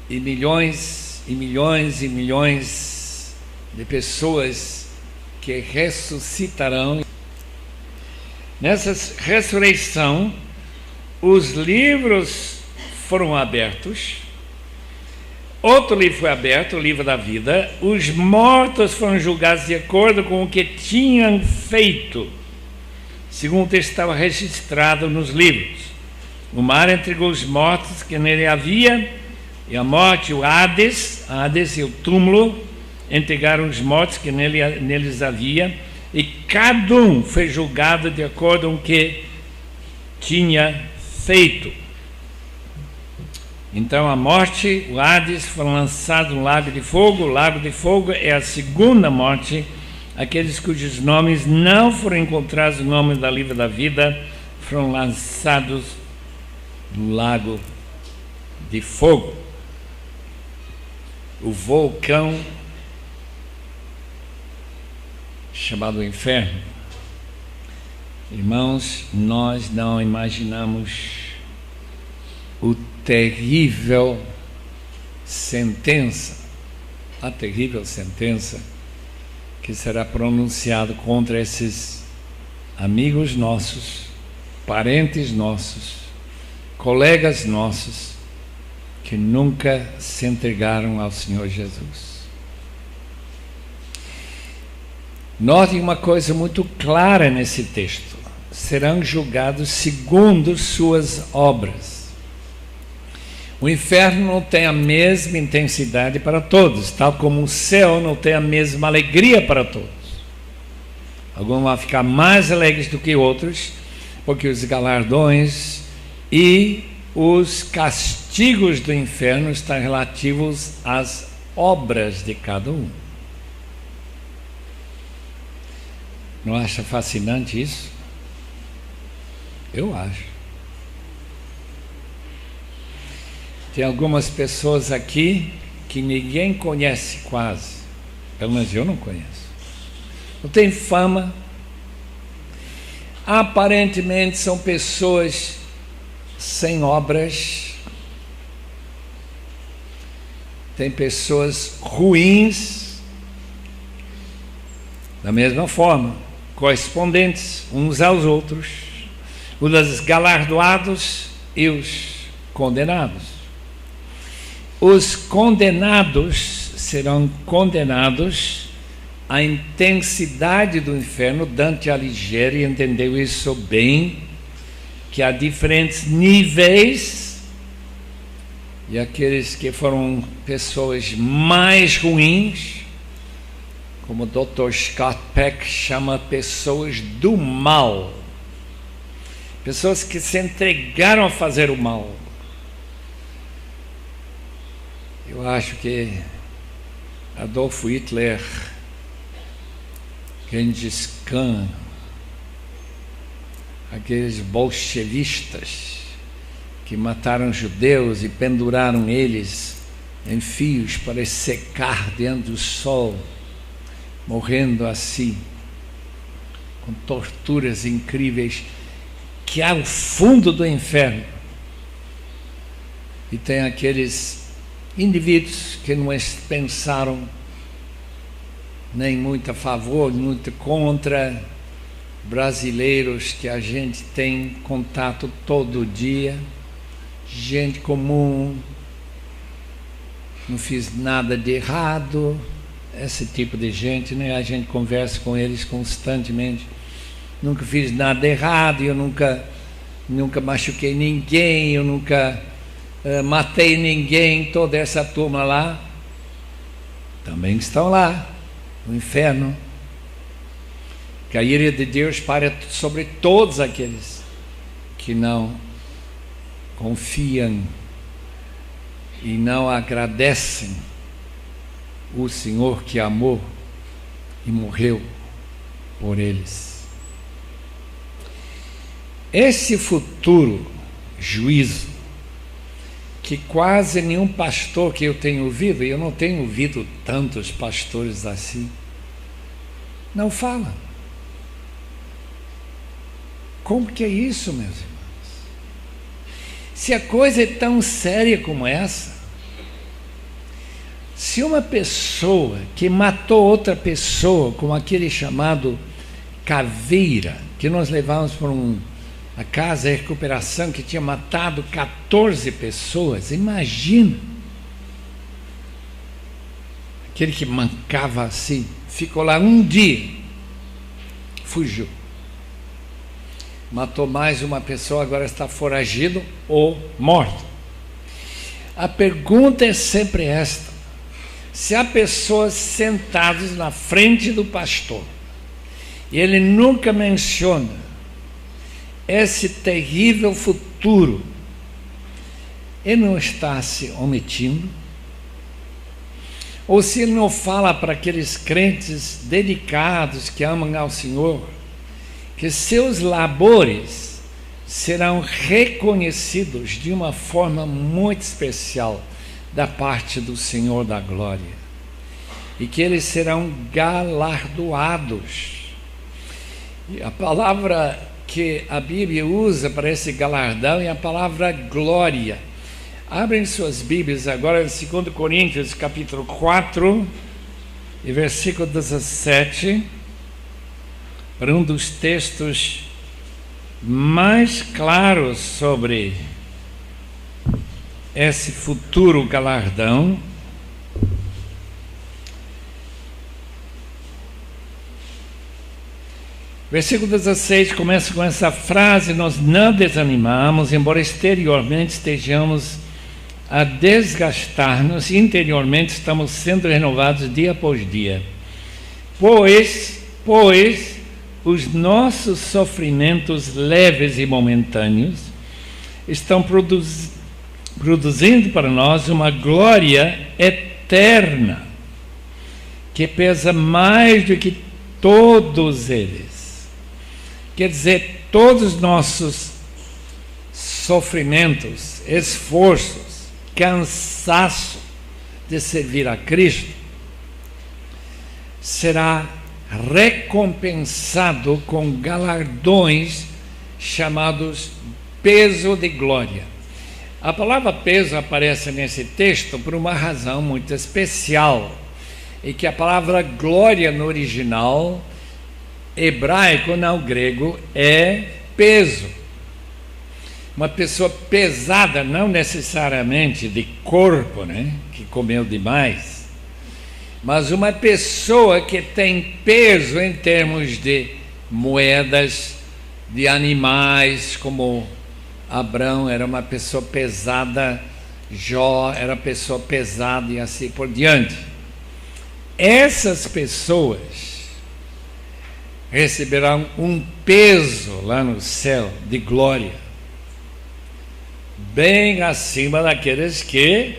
E milhões e milhões e milhões de pessoas que ressuscitarão. Nessa ressurreição, os livros foram abertos. Outro livro foi aberto, o livro da vida. Os mortos foram julgados de acordo com o que tinham feito, segundo estava registrado nos livros. O mar entregou os mortos que nele havia, e a morte, o Hades e o túmulo, entregaram os mortos que neles havia, e cada um foi julgado de acordo com o que tinha feito. Então a morte, o Hades, foram lançados no lago de fogo. O lago de fogo é a segunda morte. Aqueles cujos nomes não foram encontrados no nome da livro da vida foram lançados no lago de fogo. O vulcão chamado inferno. Irmãos, nós não imaginamos o terrível sentença, a terrível sentença que será pronunciado contra esses amigos nossos, parentes nossos, colegas nossos, que nunca se entregaram ao Senhor Jesus. Note uma coisa muito clara nesse texto: serão julgados segundo suas obras. O inferno não tem a mesma intensidade para todos, tal como o céu não tem a mesma alegria para todos. Alguns vão ficar mais alegres do que outros, porque os galardões e os castigos do inferno estão relativos às obras de cada um. Não acha fascinante isso? Eu acho. Tem algumas pessoas aqui que ninguém conhece quase, pelo menos eu não conheço. Não tem fama. Aparentemente são pessoas sem obras. Tem pessoas ruins, da mesma forma, correspondentes uns aos outros, os galardoados e os condenados. Os condenados serão condenados à intensidade do inferno. Dante Alighieri entendeu isso bem, que há diferentes níveis, e aqueles que foram pessoas mais ruins, como o Dr. Scott Peck chama, pessoas do mal, pessoas que se entregaram a fazer o mal. Eu acho que Adolf Hitler, Gengis Khan, aqueles bolchevistas que mataram judeus e penduraram eles em fios para secar diante do sol, morrendo assim, com torturas incríveis, que há o fundo do inferno. E tem aqueles indivíduos que não pensaram nem muito a favor, muito contra, brasileiros que a gente tem contato todo dia, gente comum, não fiz nada de errado, esse tipo de gente, né? A gente conversa com eles constantemente. Nunca fiz nada errado, eu nunca machuquei ninguém, eu nunca matei ninguém. Toda essa turma lá também estão lá no inferno. Que a ira de Deus para sobre todos aqueles que não confiam e não agradecem o Senhor que amou e morreu por eles. Esse futuro juízo que quase nenhum pastor que eu tenho ouvido, e eu não tenho ouvido tantos pastores assim, não fala. Como que é isso, meus irmãos? Se a coisa é tão séria como essa, se uma pessoa que matou outra pessoa, como aquele chamado Caveira, que nós levamos para a casa de recuperação, que tinha matado 14 pessoas, imagina, aquele que mancava assim, ficou lá um dia, fugiu, matou mais uma pessoa, agora está foragido ou morto. A pergunta é sempre esta: se há pessoas sentadas na frente do pastor e ele nunca menciona esse terrível futuro, ele não está se omitindo? Ou se ele não fala para aqueles crentes dedicados que amam ao Senhor, que seus labores serão reconhecidos de uma forma muito especial da parte do Senhor da glória, e que eles serão galardoados. E a palavra que a Bíblia usa para esse galardão é a palavra glória. Abrem suas Bíblias agora em 2 Coríntios capítulo 4 e versículo 17, para um dos textos mais claros sobre esse futuro galardão. Versículo 16 começa com essa frase: nós não desanimamos, embora exteriormente estejamos a desgastar-nos, interiormente estamos sendo renovados dia após dia. Pois os nossos sofrimentos leves e momentâneos estão produzindo para nós uma glória eterna, que pesa mais do que todos eles. Quer dizer, todos os nossos sofrimentos, esforços, cansaço de servir a Cristo será recompensado com galardões chamados peso de glória. A palavra peso aparece nesse texto por uma razão muito especial, e que a palavra glória no original hebraico, não grego, é peso. Uma pessoa pesada, não necessariamente de corpo, né, que comeu demais, mas uma pessoa que tem peso em termos de moedas, de animais, como Abrão era uma pessoa pesada, Jó era pessoa pesada e assim por diante. Essas pessoas receberão um peso lá no céu de glória, bem acima daqueles que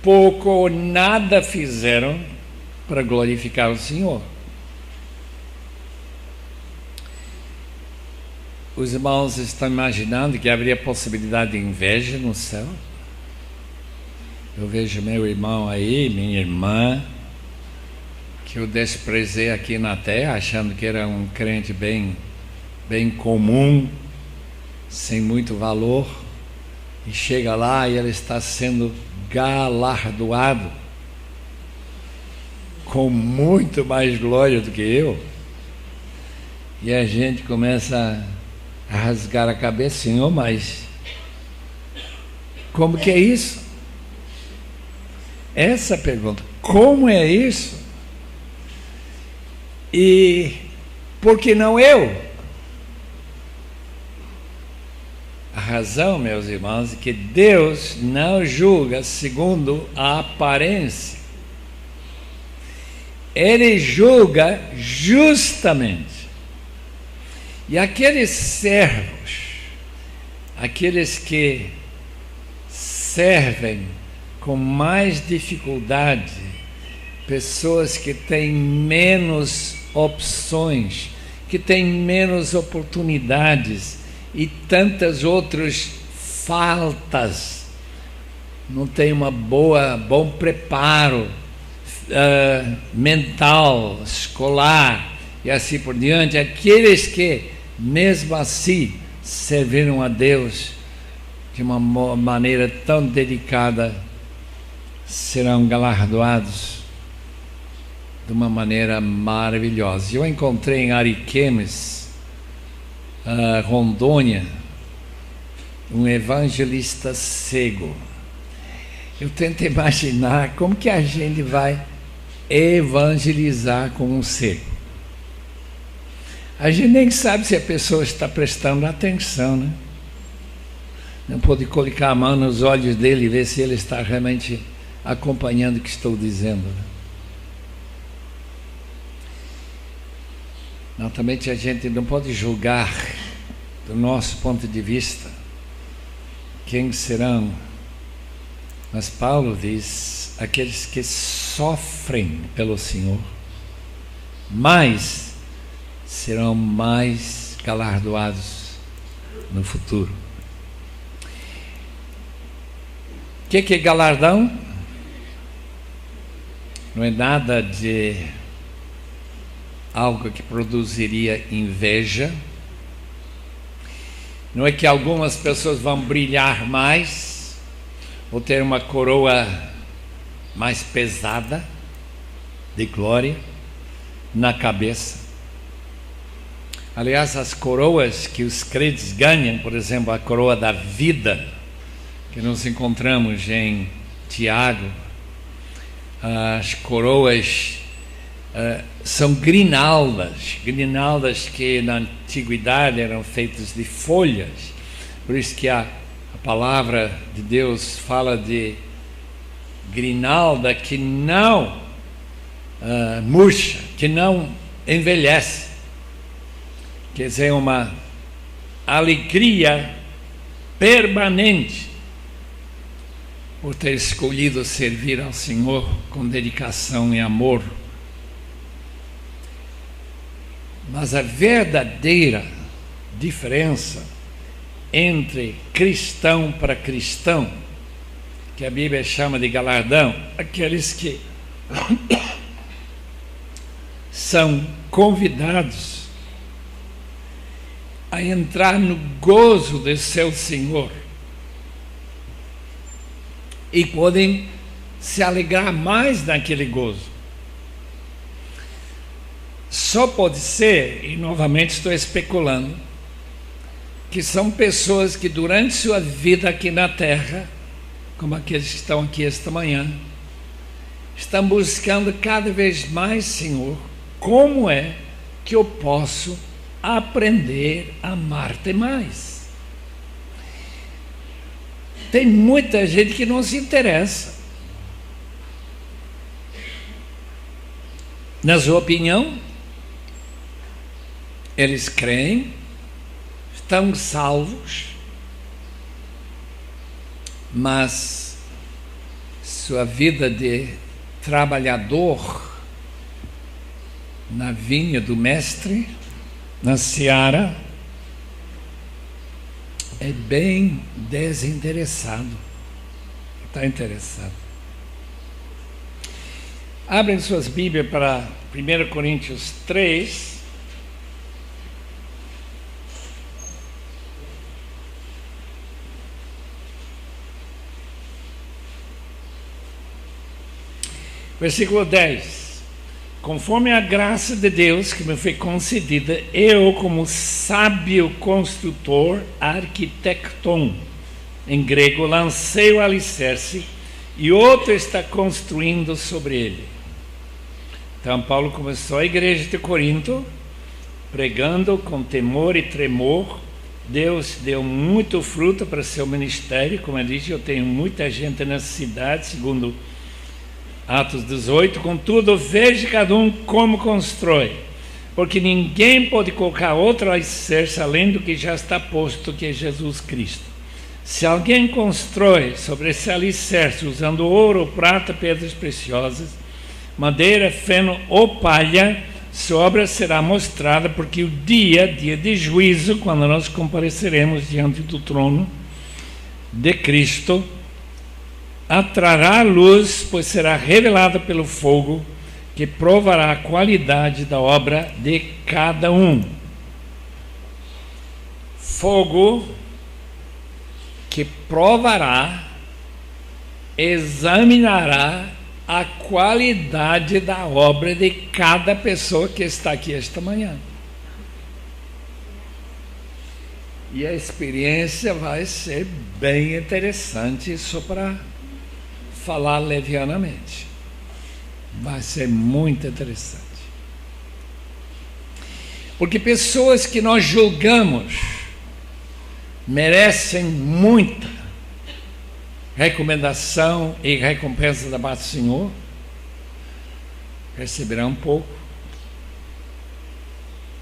pouco ou nada fizeram para glorificar o Senhor. Os irmãos estão imaginando que haveria possibilidade de inveja no céu? Eu vejo meu irmão aí, minha irmã, que eu desprezei aqui na terra, achando que era um crente bem comum, sem muito valor, e chega lá e ele está sendo galardoado com muito mais glória do que eu, e a gente começa a rasgar a cabeça: Senhor, mas como que é isso? Essa pergunta, como é isso? E por que não eu? A razão, meus irmãos, é que Deus não julga segundo a aparência. Ele julga justamente. E aqueles servos, aqueles que servem com mais dificuldade, pessoas que têm menos opções, que têm menos oportunidades e tantas outras faltas não tem bom preparo mental, escolar e assim por diante, aqueles que, mesmo assim, serviram a Deus de uma maneira tão dedicada, serão galardoados de uma maneira maravilhosa. Eu encontrei em Ariquemes, Rondônia, um evangelista cego. Eu tento imaginar como que a gente vai evangelizar com um cego. A gente nem sabe se a pessoa está prestando atenção, né? Não pode colocar a mão nos olhos dele e ver se ele está realmente acompanhando o que estou dizendo, né? Naturalmente a gente não pode julgar, do nosso ponto de vista, quem serão. Mas Paulo diz, aqueles que sofrem pelo Senhor, serão mais galardoados no futuro. O que é galardão? Não é nada de algo que produziria inveja. Não é que algumas pessoas vão brilhar mais, ou ter uma coroa mais pesada de glória na cabeça. Aliás, as coroas que os crentes ganham, por exemplo, a coroa da vida, que nós encontramos em Tiago, as coroas são grinaldas que na antiguidade eram feitas de folhas. Por isso que a palavra de Deus fala de grinalda que não murcha, que não envelhece. Quer dizer, uma alegria permanente por ter escolhido servir ao Senhor com dedicação e amor. Mas a verdadeira diferença entre cristão para cristão, que a Bíblia chama de galardão, aqueles que são convidados a entrar no gozo do seu Senhor e podem se alegrar mais naquele gozo. Só pode ser, e novamente estou especulando, que são pessoas que durante sua vida aqui na terra, como aqueles que estão aqui esta manhã, estão buscando cada vez mais, Senhor, como é que eu posso aprender a amar-te mais? Tem muita gente que não se interessa. Na sua opinião, eles creem, estão salvos, mas sua vida de trabalhador na vinha do mestre, na seara, é bem desinteressado. Está interessado. Abrem suas Bíblias para 1 Coríntios 3. Versículo 10. Conforme a graça de Deus que me foi concedida, eu, como sábio construtor, arquitecton, em grego, lancei o alicerce e outro está construindo sobre ele. Então Paulo começou a igreja de Corinto, pregando com temor e tremor. Deus deu muito fruto para seu ministério. Como ele disse, eu tenho muita gente nessa cidade, segundo Atos 18, contudo, veja cada um como constrói, porque ninguém pode colocar outro alicerce além do que já está posto, que é Jesus Cristo. Se alguém constrói sobre esse alicerce usando ouro, prata, pedras preciosas, madeira, feno ou palha, sua obra será mostrada, porque o dia de juízo, quando nós compareceremos diante do trono de Cristo, atrará a luz, pois será revelada pelo fogo, que provará a qualidade da obra de cada um. Fogo que provará, examinará a qualidade da obra de cada pessoa que está aqui esta manhã. E a experiência vai ser bem interessante, só para falar levianamente. Vai ser muito interessante. Porque pessoas que nós julgamos merecem muita recomendação e recompensa da parte do Senhor, receberão pouco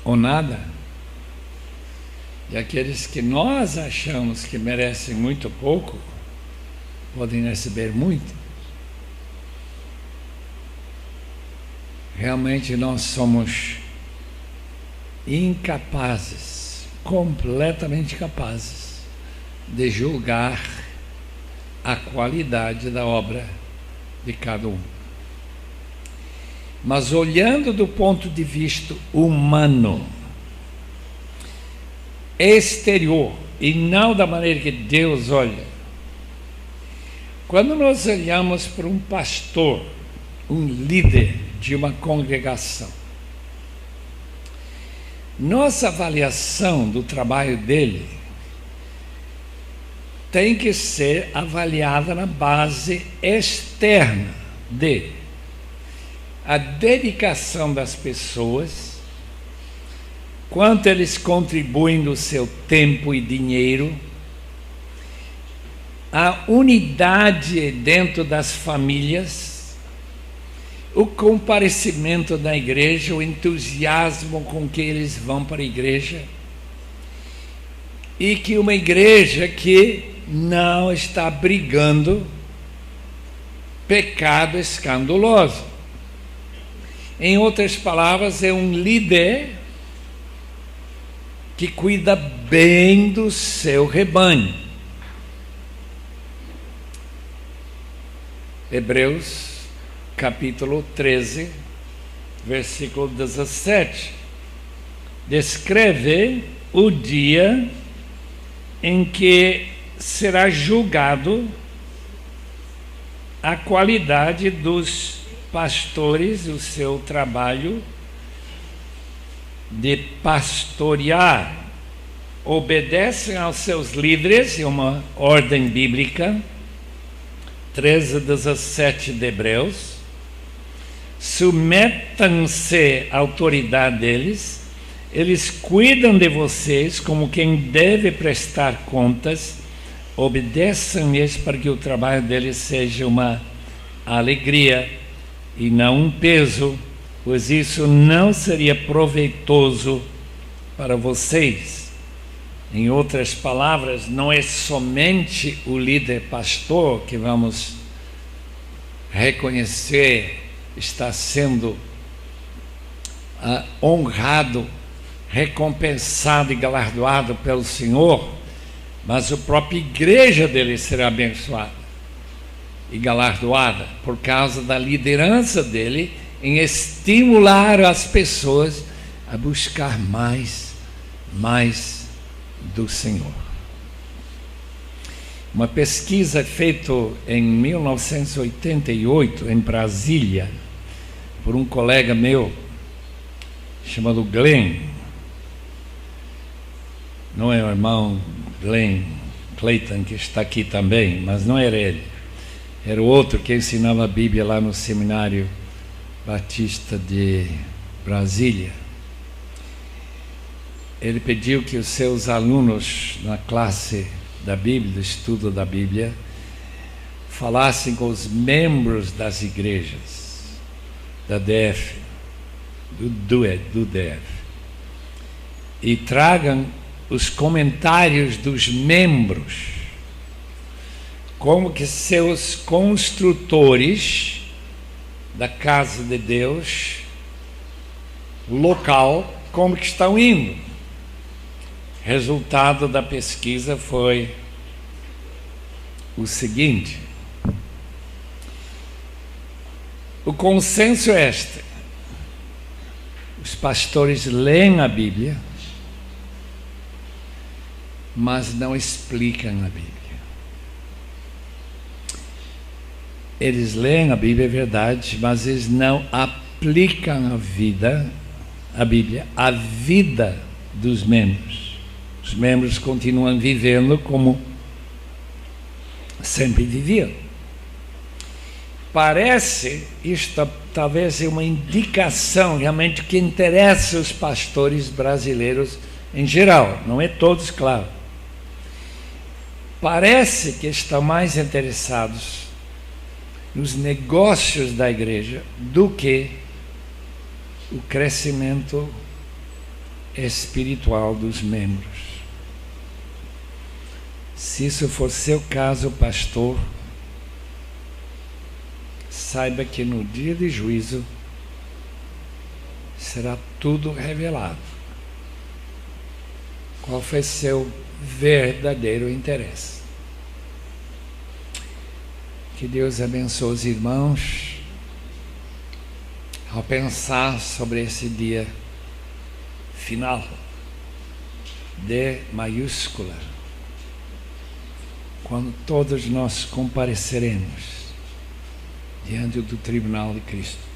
ou nada. E aqueles que nós achamos que merecem muito pouco, podem receber muito. Realmente nós somos incapazes, completamente capazes, de julgar a qualidade da obra de cada um. Mas olhando do ponto de vista humano, exterior, e não da maneira que Deus olha, quando nós olhamos para um pastor, um líder de uma congregação, nossa avaliação do trabalho dele tem que ser avaliada na base externa dele. A dedicação das pessoas, quanto eles contribuem do seu tempo e dinheiro, a unidade dentro das famílias, o comparecimento da igreja, o entusiasmo com que eles vão para a igreja, e que uma igreja que não está brigando pecado escandaloso. Em outras palavras, é um líder que cuida bem do seu rebanho. Hebreus capítulo 13, versículo 17, descreve o dia em que será julgado a qualidade dos pastores, o seu trabalho de pastorear. Obedecem aos seus líderes, é uma ordem bíblica, 13:17 de Hebreus. Submetam-se à autoridade deles, eles cuidam de vocês como quem deve prestar contas, obedeçam-lhes para que o trabalho deles seja uma alegria e não um peso, pois isso não seria proveitoso para vocês. Em outras palavras, não é somente o líder pastor que vamos reconhecer está sendo honrado, recompensado e galardoado pelo Senhor, mas a própria igreja dele será abençoada e galardoada por causa da liderança dele em estimular as pessoas a buscar mais do Senhor. Uma pesquisa feita em 1988 em Brasília por um colega meu chamado Glenn, não é o irmão Glenn Clayton que está aqui também, mas não era ele, era o outro que ensinava a Bíblia lá no Seminário Batista de Brasília. Ele pediu que os seus alunos na classe da Bíblia, do estudo da Bíblia, falassem com os membros das igrejas da DF, do DF, e tragam os comentários dos membros, como que seus construtores da casa de Deus local, como que estão indo. Resultado da pesquisa foi o seguinte: O consenso é este: os pastores leem a Bíblia, mas não explicam a Bíblia. Eles leem a Bíblia, é verdade, mas eles não aplicam a Bíblia, à vida dos membros. Os membros continuam vivendo como sempre viviam. Parece, isto talvez é uma indicação realmente que interessa os pastores brasileiros em geral, não é todos, claro. Parece que estão mais interessados nos negócios da igreja do que o crescimento espiritual dos membros. Se isso for seu caso, pastor, saiba que no dia de juízo será tudo revelado. Qual foi seu verdadeiro interesse? Que Deus abençoe os irmãos ao pensar sobre esse dia final, D maiúscula, quando todos nós compareceremos diante do tribunal de Cristo.